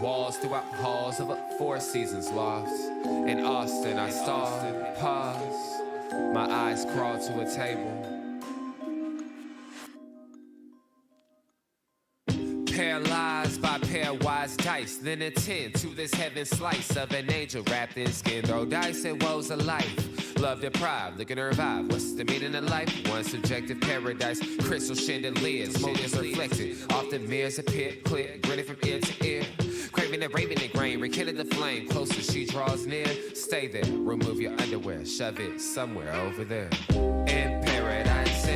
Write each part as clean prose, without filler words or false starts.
Walls throughout halls of a Four Seasons loft. In Austin, I stall, pause. My eyes crawl to a table. Paralyzed by pairwise dice, then attend to this heaven slice of an angel wrapped in skin. Throw dice and woes of life. Love deprived, looking to revive. What's the meaning of life? One subjective paradise. Crystal chandeliers, motives reflected. Often mirrors appear clear, grinning from ear to ear. Craving and raving and grain, rekindle the flame. Closer she draws near. Stay there, remove your underwear, shove it somewhere over there. In paradise,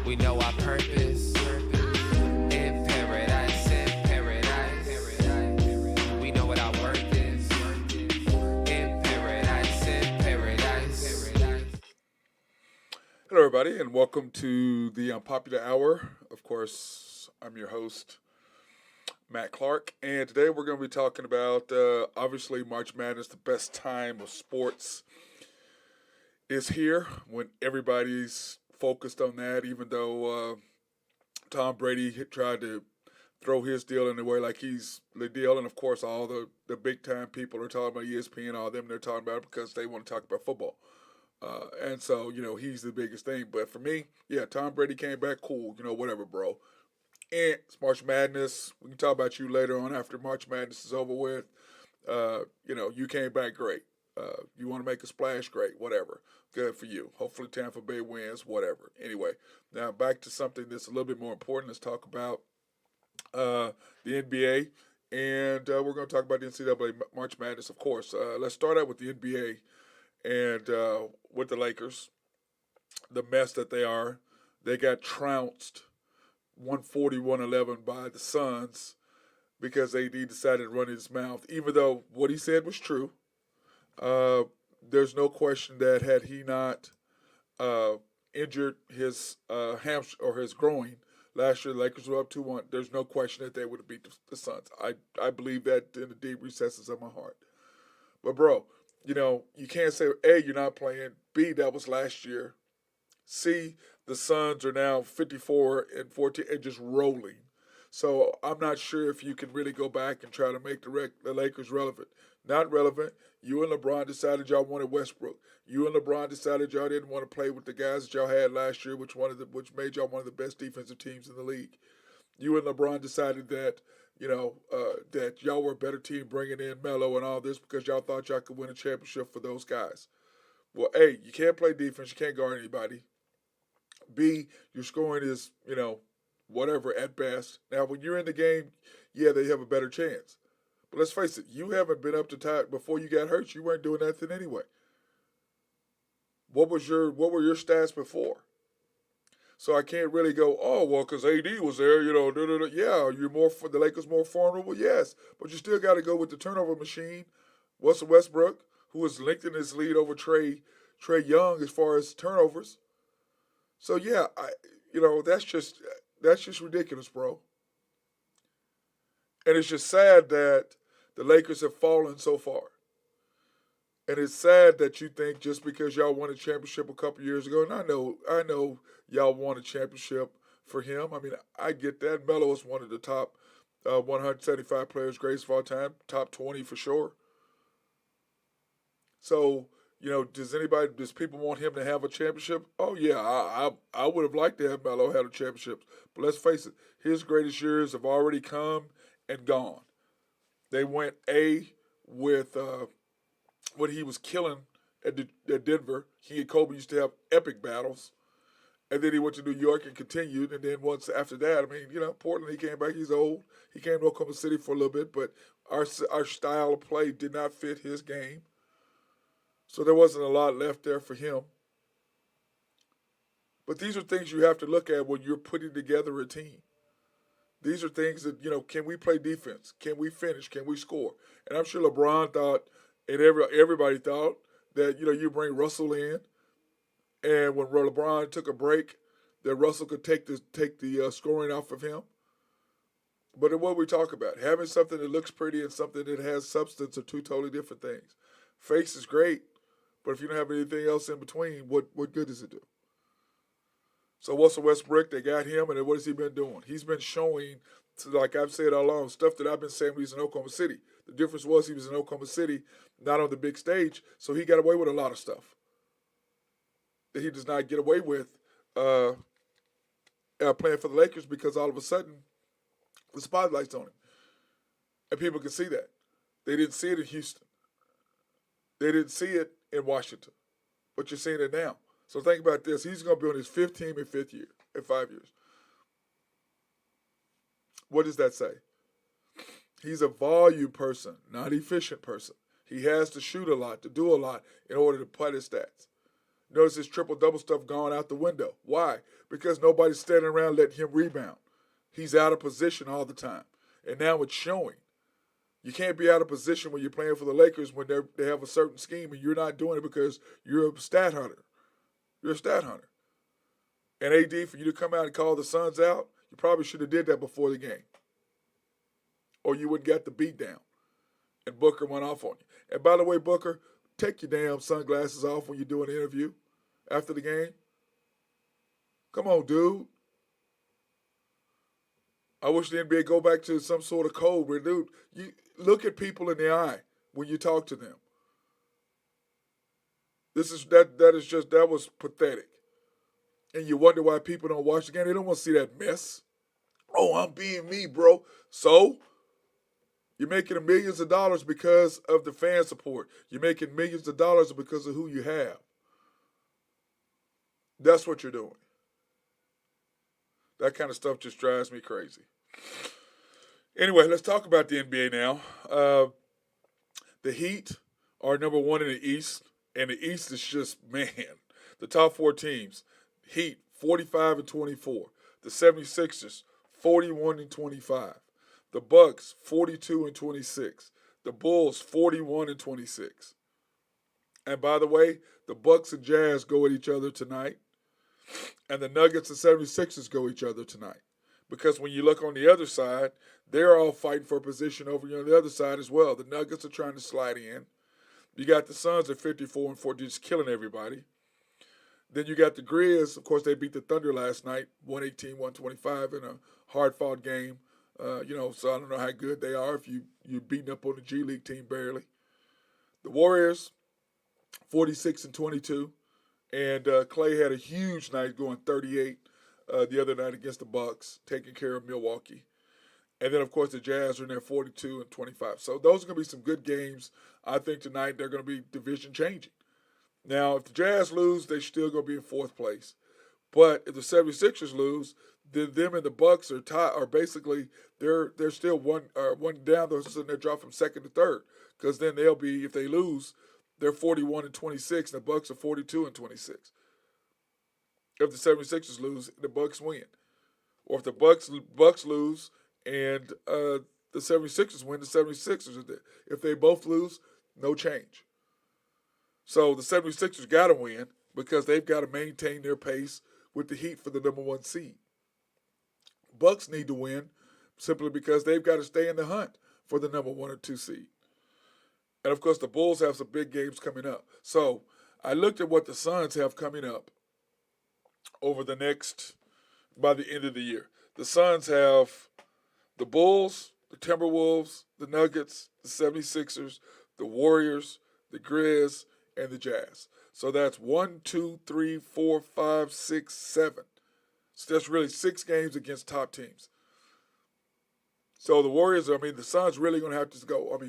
we know our purpose. In paradise, we know what our worth is. In paradise, Hello, everybody, and welcome to the Unpopular Hour. Of course, I'm your host, Matt Clark, and today we're going to be talking about, obviously, March Madness, the best time of sports is here when everybody's focused on that, even though Tom Brady tried to throw his deal in the way like he's the deal, and of course all the big-time people are talking about ESPN, all them, they're talking about it because they want to talk about football. And so, he's the biggest thing. But for me, yeah, Tom Brady came back, cool, whatever, bro. And it's March Madness. We can talk about you later on after March Madness is over with. You came back great. You want to make a splash, great, whatever. Good for you. Hopefully Tampa Bay wins, whatever. Anyway, now back to something that's a little bit more important. Let's talk about the NBA. And we're going to talk about the NCAA March Madness, of course. Let's start out with the NBA and with the Lakers. The mess that they are. They got trounced 140-111 by the Suns because AD decided to run his mouth, even though what he said was true. There's no question that had he not injured his hamstring or his groin last year, the Lakers were up 2-1. There's no question that they would have beat the Suns. I believe that in the deep recesses of my heart. But bro, you can't say A, you're not playing. B, that was last year. C, the Suns are now 54-14 and just rolling. So I'm not sure if you can really go back and try to make the Lakers relevant. Not relevant. You and LeBron decided y'all wanted Westbrook. You and LeBron decided y'all didn't want to play with the guys that y'all had last year, which made y'all one of the best defensive teams in the league. You and LeBron decided that that y'all were a better team bringing in Melo and all this because y'all thought y'all could win a championship for those guys. Well, A, you can't play defense. You can't guard anybody. B, your scoring is, whatever at best. Now, when you're in the game, yeah, they have a better chance. But let's face it, you haven't been up to time before you got hurt. You weren't doing nothing anyway. What were your stats before? So I can't really go, oh well, because AD was there, Yeah, the Lakers more formidable, yes, but you still got to go with the turnover machine. Russell Westbrook, who was linked in his lead over Trey Young as far as turnovers. So yeah, that's just ridiculous, bro. And it's just sad that the Lakers have fallen so far. And it's sad that you think just because y'all won a championship a couple years ago, and I know y'all won a championship for him. I mean, I get that. Melo is one of the top 175 players greatest of all time, top 20 for sure. So, does people want him to have a championship? Oh yeah, I would have liked to have Melo have a championship. But let's face it, his greatest years have already come and gone. They went with when he was killing at Denver. He and Kobe used to have epic battles. And then he went to New York and continued. And then once after that, Portland, he came back. He's old. He came to Oklahoma City for a little bit, but our style of play did not fit his game. So there wasn't a lot left there for him. But these are things you have to look at when you're putting together a team. These are things that, can we play defense? Can we finish? Can we score? And I'm sure LeBron thought, and everybody thought, that, you bring Russell in, and when LeBron took a break, that Russell could take the scoring off of him. But what we talk about, having something that looks pretty and something that has substance are two totally different things. Face is great, but if you don't have anything else in between, what good does it do? So Russell Westbrook, they got him, and then what has he been doing? He's been showing, like I've said all along, stuff that I've been saying when he's in Oklahoma City. The difference was he was in Oklahoma City, not on the big stage, so he got away with a lot of stuff that he does not get away with uh, playing for the Lakers because all of a sudden the spotlight's on him, and people can see that. They didn't see it in Houston. They didn't see it in Washington, but you're seeing it now. So think about this. He's going to be on his fifth team in 5 years. What does that say? He's a volume person, not efficient person. He has to shoot a lot, to do a lot in order to put his stats. Notice his triple-double stuff gone out the window. Why? Because nobody's standing around letting him rebound. He's out of position all the time. And now it's showing. You can't be out of position when you're playing for the Lakers when they have a certain scheme and you're not doing it because you're a stat hunter. You're a stat hunter. And AD, for you to come out and call the Suns out, you probably should have did that before the game. Or you wouldn't get the beat down. And Booker went off on you. And by the way, Booker, take your damn sunglasses off when you do an interview after the game. Come on, dude. I wish the NBA go back to some sort of code where, dude, you look at people in the eye when you talk to them. That was pathetic. And you wonder why people don't watch the game. They don't want to see that mess. Oh, I'm being me, bro. So you're making millions of dollars because of the fan support. You're making millions of dollars because of who you have. That's what you're doing. That kind of stuff just drives me crazy. Anyway, let's talk about the NBA now. The Heat are number one in the East, and the East is just, man, the top four teams. Heat, 45-24. The 76ers, 41-25. The Bucks, 42-26. The Bulls, 41-26. And by the way, the Bucks and Jazz go at each other tonight. And the Nuggets and 76ers go each other tonight. Because when you look on the other side, they're all fighting for a position over on the other side as well. The Nuggets are trying to slide in. You got the Suns at 54-4, just killing everybody. Then you got the Grizz. Of course, they beat the Thunder last night, 118-125 in a hard-fought game. So I don't know how good they are if you're beating up on the G League team barely. The Warriors, 46-22. And Clay had a huge night going 38 the other night against the Bucks, taking care of Milwaukee. And then, of course, the Jazz are in there 42-25. So those are going to be some good games. I think tonight they're going to be division changing. Now, if the Jazz lose, they're still going to be in fourth place. But if the 76ers lose, then them and the Bucks are basically they're still one down. They're dropped from second to third because then they'll be, if they lose, they're 41-26, and the Bucks are 42-26. If the 76ers lose, the Bucks win. Or if the Bucks lose and the 76ers win, the 76ers are there. If they both lose, no change. So the 76ers got to win because they've got to maintain their pace with the Heat for the number one seed. Bucks need to win simply because they've got to stay in the hunt for the number 1 or 2 seed. And, of course, the Bulls have some big games coming up. So I looked at what the Suns have coming up over by the end of the year. The Suns have the Bulls, the Timberwolves, the Nuggets, the 76ers, the Warriors, the Grizz, and the Jazz. So that's 1, 2, 3, 4, 5, 6, 7. So that's really 6 games against top teams. So the Suns really going to have to go.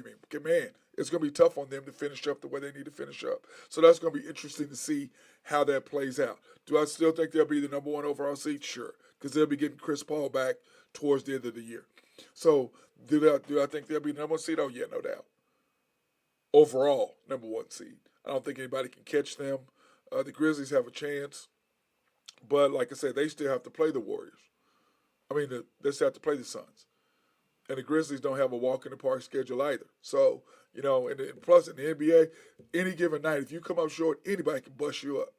Man, it's going to be tough on them to finish up the way they need to finish up. So that's going to be interesting to see how that plays out. Do I still think they'll be the number 1 overall seed? Sure, because they'll be getting Chris Paul back towards the end of the year. So do I think they'll be the number 1 seed? Oh, yeah, no doubt. Overall, number 1 seed. I don't think anybody can catch them. The Grizzlies have a chance. But like I said, they still have to play the Warriors. They still have to play the Suns. And the Grizzlies don't have a walk-in-the-park schedule either. So, and plus in the NBA, any given night, if you come up short, anybody can bust you up.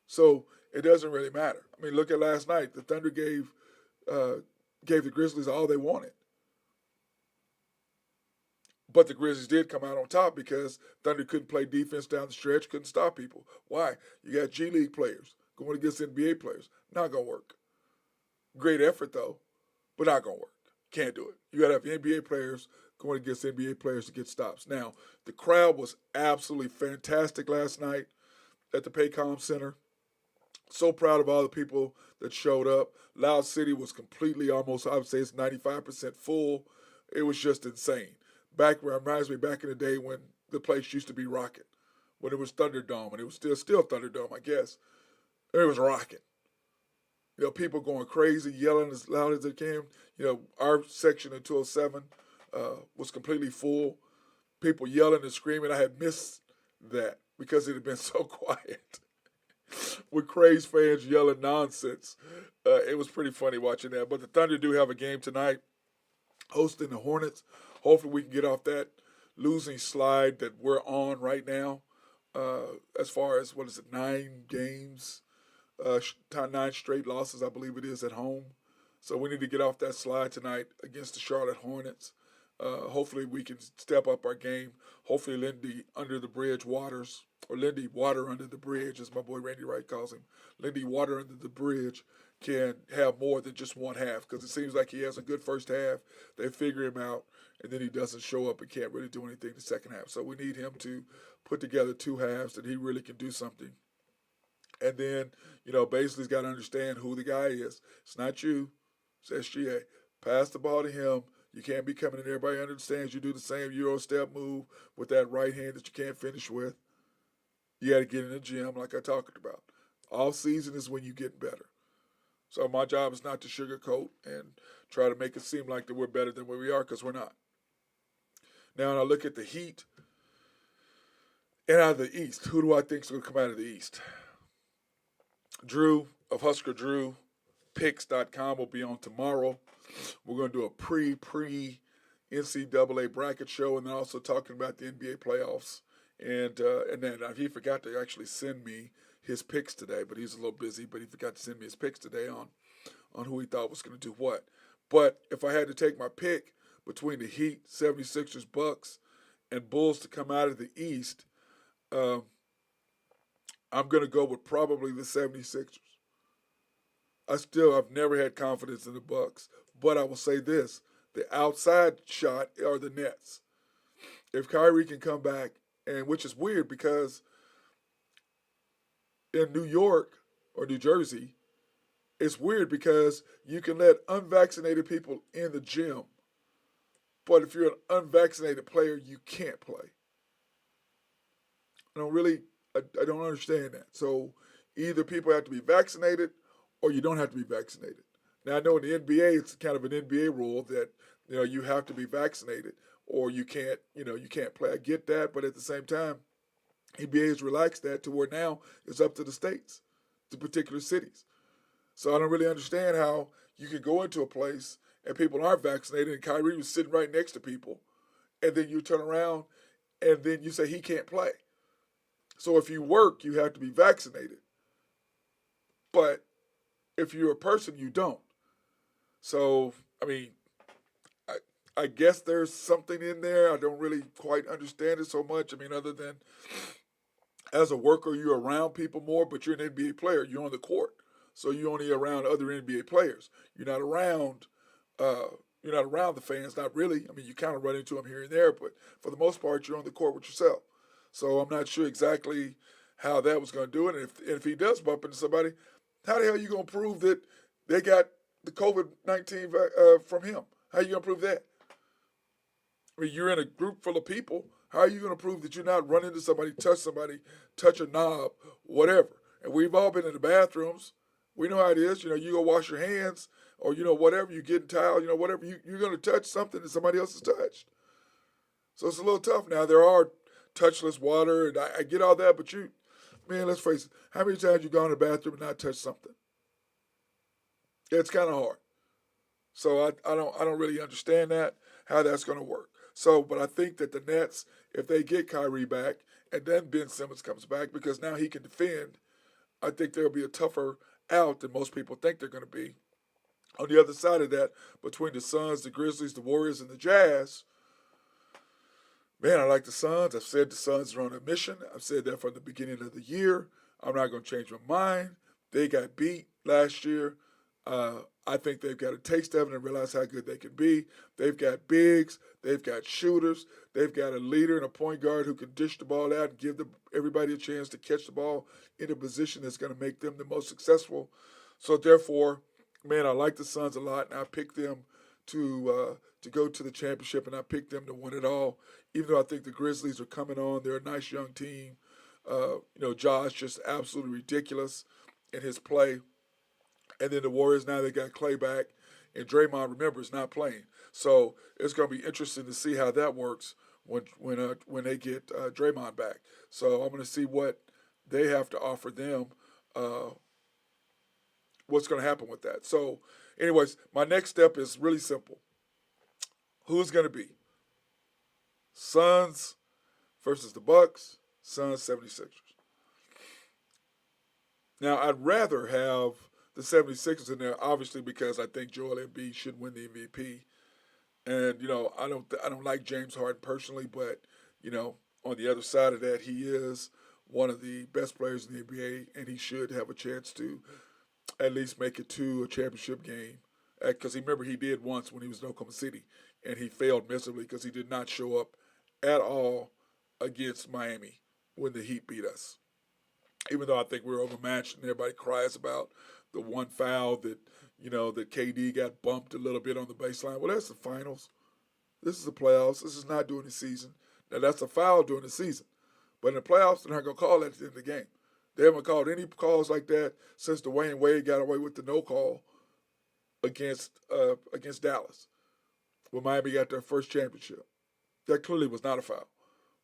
So it doesn't really matter. Look at last night. The Thunder gave the Grizzlies all they wanted. But the Grizzlies did come out on top because Thunder couldn't play defense down the stretch, couldn't stop people. Why? You got G League players going against NBA players. Not going to work. Great effort, though, but not going to work. Can't do it. You got to have NBA players going against NBA players to get stops. Now, the crowd was absolutely fantastic last night at the Paycom Center. So proud of all the people that showed up. Loud City was completely, almost, I would say it's 95% full. It was just insane. Reminds me back in the day when the place used to be rocking, when it was Thunderdome, and it was still Thunderdome, I guess. It was rocking. People going crazy, yelling as loud as they can. Our section of 207 was completely full. People yelling and screaming. I had missed that because it had been so quiet. With Craze fans yelling nonsense. It was pretty funny watching that. But the Thunder do have a game tonight, hosting the Hornets. Hopefully we can get off that losing slide that we're on right now. As far as, 9 games, 9 straight losses, I believe it is, at home. So we need to get off that slide tonight against the Charlotte Hornets. Hopefully we can step up our game. Hopefully Lindy under the bridge waters, or Lindy water under the bridge, as my boy Randy Wright calls him. Lindy water under the bridge can have more than just one half, because it seems like he has a good first half. They figure him out, and then he doesn't show up and can't really do anything the second half. So we need him to put together 2 halves that he really can do something. And then, basically he's got to understand who the guy is. It's not you. It's SGA. Pass the ball to him. You can't be coming in. Everybody understands you do the same Euro step move with that right hand that you can't finish with. You got to get in the gym like I talked about. Off season is when you get better. So my job is not to sugarcoat and try to make it seem like that we're better than where we are, because we're not. Now, when I look at the Heat and out of the East, who do I think is going to come out of the East? Drew of Husker Drew, picks.com will be on tomorrow. We're going to do a pre NCAA bracket show, and then also talking about the NBA playoffs. And then he forgot to actually send me his picks today, but he's a little busy. But he forgot to send me his picks today on who he thought was going to do what. But if I had to take my pick between the Heat, 76ers, Bucks, and Bulls to come out of the East, I'm going to go with probably the 76ers. I've never had confidence in the Bucks, but I will say this: the outside shot are the Nets. If Kyrie can come back, and which is weird because in New York or New Jersey, it's weird because you can let unvaccinated people in the gym, but if you're an unvaccinated player, you can't play. I don't understand that. So either people have to be vaccinated or you don't have to be vaccinated. Now, I know in the NBA, it's kind of an NBA rule that, you have to be vaccinated or you can't play. I get that, but at the same time, NBA has relaxed that to where now it's up to the states, to particular cities. So I don't really understand how you can go into a place and people aren't vaccinated and Kyrie was sitting right next to people, and then you turn around and then you say he can't play. So if you work, you have to be vaccinated. But if you're a person, you don't. So, I guess there's something in there. I don't really quite understand it so much. Other than as a worker, you're around people more, but you're an NBA player. You're on the court. So you're only around other NBA players. You're not around the fans, not really. You kind of run into them here and there, but for the most part, you're on the court with yourself. So I'm not sure exactly how that was going to do it. And if he does bump into somebody, how the hell are you going to prove that they got the COVID-19 from him? How are you going to prove that? You're in a group full of people. How are you going to prove that you're not running into somebody, touch a knob, whatever? And we've all been in the bathrooms. We know how it is. You go wash your hands or, whatever. You get in towel, whatever. You're going to touch something that somebody else has touched. So it's a little tough. Now, there are touchless water, and I get all that, but let's face it. How many times you gone to the bathroom and not touched something? It's kind of hard. So I don't really understand that, how that's going to work. So, but I think that the Nets, if they get Kyrie back and then Ben Simmons comes back, because now he can defend, I think there'll be a tougher out than most people think they're going to be. On the other side of that, between the Suns, the Grizzlies, the Warriors, and the Jazz, man, I like the Suns. I've said the Suns are on a mission. I've said that from the beginning of the year. I'm not going to change my mind. They got beat last year. I think they've got a taste of it and realize how good they can be. They've got bigs. They've got shooters. They've got a leader and a point guard who can dish the ball out and give everybody a chance to catch the ball in a position that's going to make them the most successful. So therefore, man, I like the Suns a lot, and I picked them to go to the championship, and I picked them to win it all. Even though I think the Grizzlies are coming on, they're a nice young team. Josh just absolutely ridiculous in his play. And then the Warriors now they got Clay back, and Draymond, remember, is not playing. So it's going to be interesting to see how that works when they get Draymond back. So I'm going to see what they have to offer them. What's going to happen with that? So, anyways, my next step is really simple. Who's going to be Suns versus the Bucks? Suns 76ers. Now, I'd rather have the 76ers in there, obviously, because I think Joel Embiid should win the MVP. And, I don't like James Harden personally, but, on the other side of that, he is one of the best players in the NBA, and he should have a chance to at least make it to a championship game. Because remember, he did once when he was in Oklahoma City, and he failed miserably because he did not show up at all against Miami when the Heat beat us. Even though I think we were overmatched, and everybody cries about the one foul that KD got bumped a little bit on the baseline. Well, that's the finals. This is the playoffs. This is not during the season. Now, that's a foul during the season. But in the playoffs, they're not going to call that at the end of the game. They haven't called any calls like that since Dwayne Wade got away with the no call against Dallas when Miami got their first championship. That clearly was not a foul.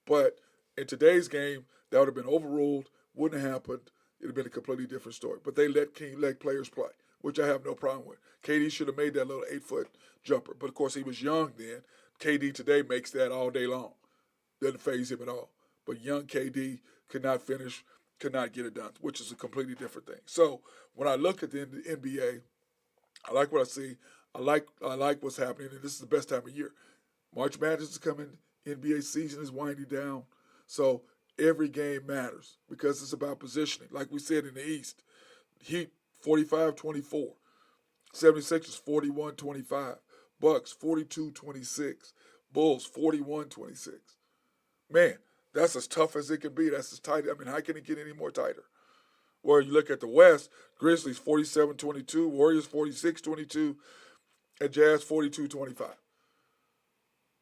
But in today's game, that would have been overruled, wouldn't have happened. It would have been a completely different story. But they let players play, which I have no problem with. KD should have made that little 8-foot jumper. But, of course, he was young then. KD today makes that all day long. Doesn't faze him at all. But young KD could not finish, could not get it done, which is a completely different thing. So when I look at the NBA, I like what I see. I like what's happening, and this is the best time of year. March Madness is coming. NBA season is winding down. So every game matters because it's about positioning. Like we said in the East, Heat 45-24, 76ers 41-25, Bucks 42-26, Bulls 41-26. Man, that's as tough as it can be. That's as tight. I mean, how can it get any more tighter? Where you look at the West, Grizzlies 47-22, Warriors 46-22, and Jazz 42-25.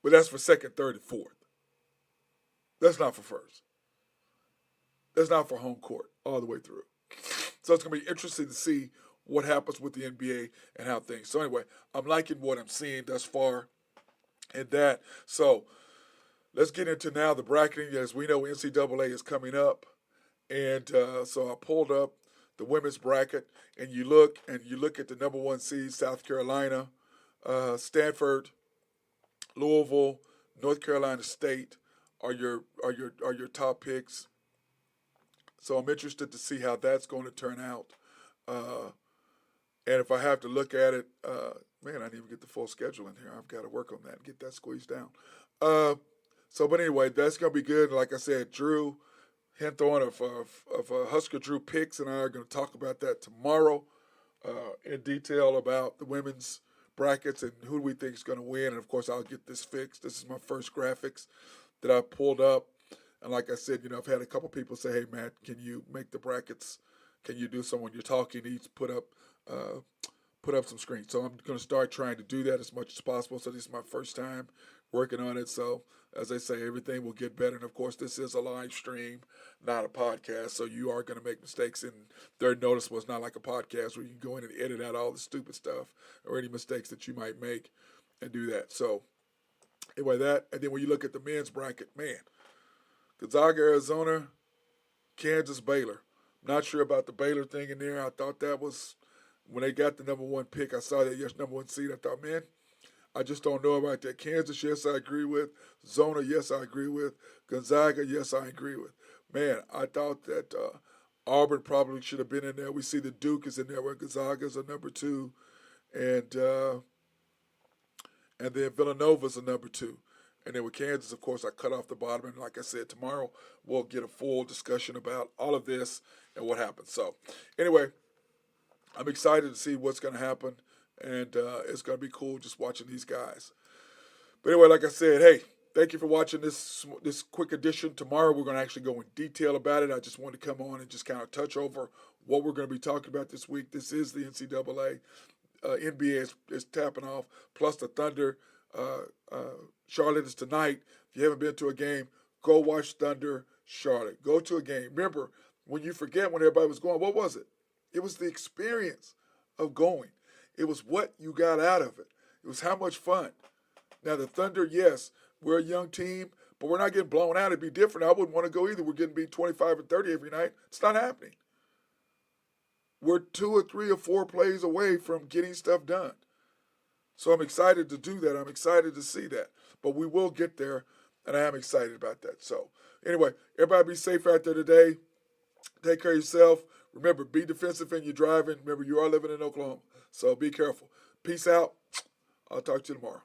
But that's for second, third, and fourth. That's not for first. That's not for home court all the way through. So it's going to be interesting to see what happens with the NBA and how things. So anyway, I'm liking what I'm seeing thus far in that. So let's get into now the bracketing. As we know, NCAA is coming up. And so I pulled up the women's bracket, and you look at the number one seed, South Carolina, Stanford, Louisville, North Carolina State are your top picks. So I'm interested to see how that's going to turn out. And if I have to look at it, man, I didn't even get the full schedule in here. I've got to work on that and get that squeezed down. But anyway, that's going to be good. Like I said, Drew Henthorn of Husker Drew Picks and I are going to talk about that tomorrow in detail about the women's brackets and who we think is going to win. And, of course, I'll get this fixed. This is my first graphics that I pulled up. And like I said, I've had a couple people say, hey, Matt, can you make the brackets? Can you do some when you're talking? Each put up some screens. So I'm going to start trying to do that as much as possible. So this is my first time working on it. So as I say, everything will get better. And, of course, this is a live stream, not a podcast. So you are going to make mistakes. And Third Notice was not like a podcast where you can go in and edit out all the stupid stuff or any mistakes that you might make and do that. So anyway, that. And then when you look at the men's bracket, man, Gonzaga, Arizona, Kansas, Baylor. Not sure about the Baylor thing in there. I thought that was, when they got the number one pick, I saw that, number one seed. I thought, man, I just don't know about that. Kansas, yes, I agree with. Zona, yes, I agree with. Gonzaga, yes, I agree with. Man, I thought that Auburn probably should have been in there. We see the Duke is in there where Gonzaga's a number two. And then Villanova's a number two. And then with Kansas, of course, I cut off the bottom. And like I said, tomorrow we'll get a full discussion about all of this and what happened. So anyway, I'm excited to see what's going to happen, and it's going to be cool just watching these guys. But anyway, like I said, hey, thank you for watching this quick edition. Tomorrow we're going to actually go in detail about it. I just wanted to come on and just kind of touch over what we're going to be talking about this week. This is the NCAA. NBA is tapping off, plus the Thunder. Charlotte is tonight. If you haven't been to a game, go watch Thunder Charlotte. Go to a game. Remember, when you forget when everybody was going, what was it? It was the experience of going. It was what you got out of it. It was how much fun. Now, the Thunder, yes, we're a young team, but we're not getting blown out. It'd be different. I wouldn't want to go either. We're getting beat 25 and 30 every night. It's not happening. We're 2 or 3 or 4 plays away from getting stuff done. So I'm excited to do that. I'm excited to see that. But we will get there, and I am excited about that. So anyway, everybody be safe out there today. Take care of yourself. Remember, be defensive in your driving. Remember, you are living in Oklahoma, so be careful. Peace out. I'll talk to you tomorrow.